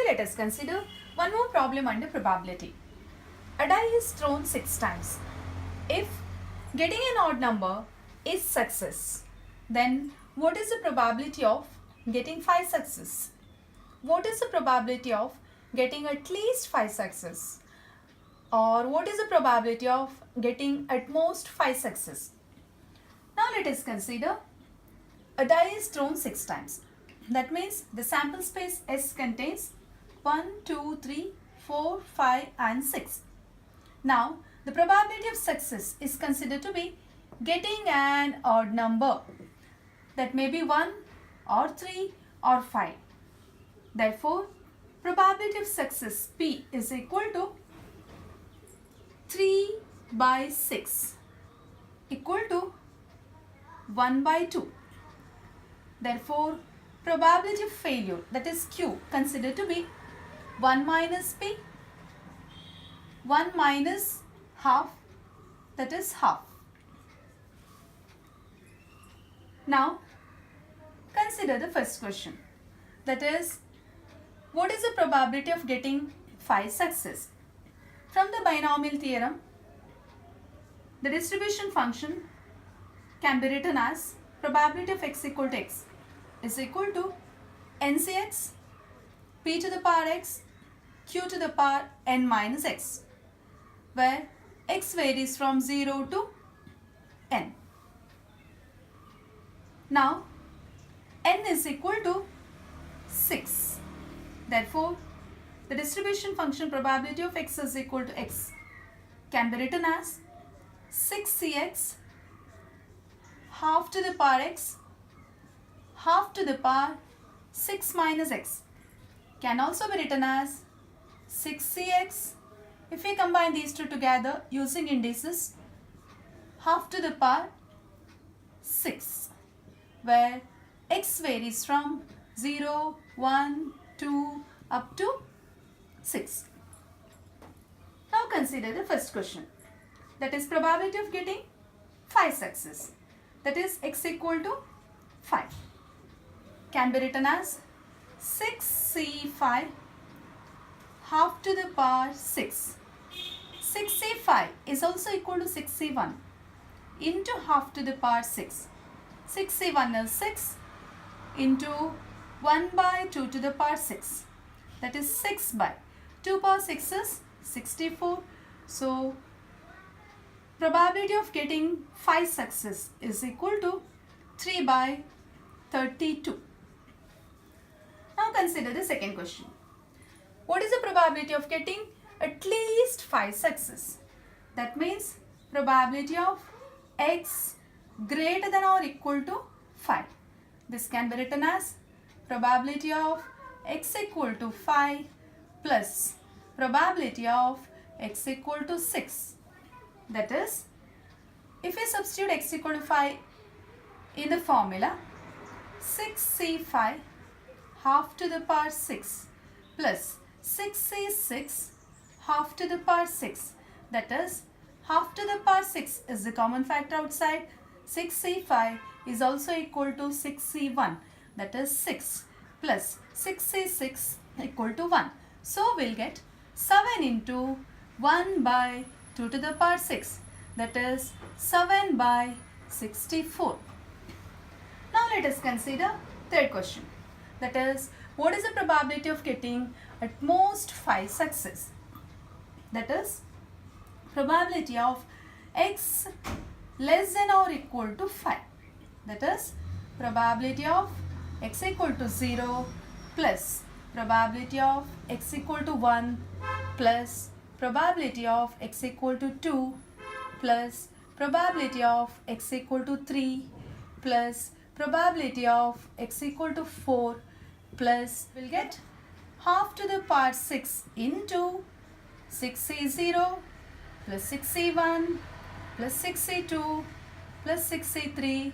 let us consider one more problem under probability. A die is thrown 6 times. If getting an odd number is success, then what is the probability of getting 5 success? What is the probability of getting at least 5 success? Or what is the probability of getting at most 5 success? Now let us consider a die is thrown 6 times. That means the sample space S contains 1, 2, 3, 4, 5 and 6. Now the probability of success is considered to be getting an odd number. That may be 1 or 3 or 5. Therefore, probability of success P is equal to 3 by 6 equal to 1 by 2. Therefore, probability of failure, that is Q, considered to be 1 minus P, 1 minus half, that is half. Now, consider the first question, that is, what is the probability of getting 5 success? From the binomial theorem, the distribution function can be written as probability of x equal to x is equal to NCx p to the power x q to the power n minus x, where x varies from 0 to n. Now n is equal to 6. Therefore, the distribution function probability of x is equal to x can be written as 6cx half to the power x half to the power 6 minus x can also be written as 6cx if we combine these two together using indices half to the power 6, where x varies from 0, 1, 2 up to 6. Now consider the first question, that is probability of getting 5 success, that is x equal to 5, can be written as 6c5 half to the power 6. 6c5 is also equal to 6c1 into half to the power 6. 6c1 is 6 into 1 by 2 to the power 6, that is 6 by 2 power 6 is 64. So probability of getting 5 success is equal to 3 by 32. Now consider the second question. What is the probability of getting at least 5 success? That means probability of x greater than or equal to 5. This can be written as probability of x equal to 5 plus probability of x equal to 6. That is, if we substitute x equal to 5 in the formula, 6c5 half to the power 6 plus 6c6 half to the power 6, that is, half to the power 6 is the common factor outside. 6c5 is also equal to 6c1, that is 6 plus 6c6 equal to 1. So we'll get 7 into 1 by 2 to the power 6, that is 7 by 64. Now let us consider third question, that is, what is the probability of getting at most 5 success? That is, probability of x less than or equal to 5, that is, probability of x equal to 0 plus probability of x equal to 1 plus probability of x equal to 2 plus probability of x equal to 3 plus probability of x equal to 4 plus we'll get half to the power 6 into 6c0 plus 6c1 plus 6c2 plus 6c3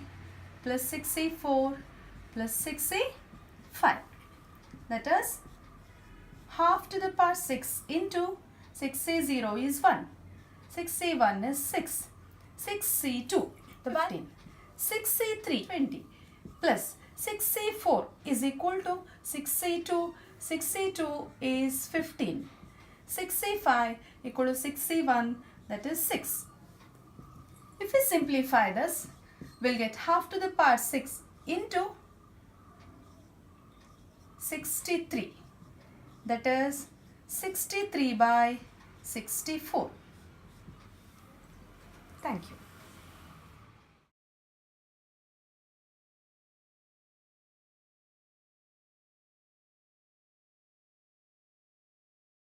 plus 6c4 plus 6c5, that is half to the power 6 into 6c0 is 1, 6c1 is 6, 6c2 15, 6c3 20 plus 6c4 is equal to 6c2, 62 is 15. 65 equal to 61, that is 6. If we simplify this, we'll get half to the power 6 into 63. That is 63 by 64. Thank you.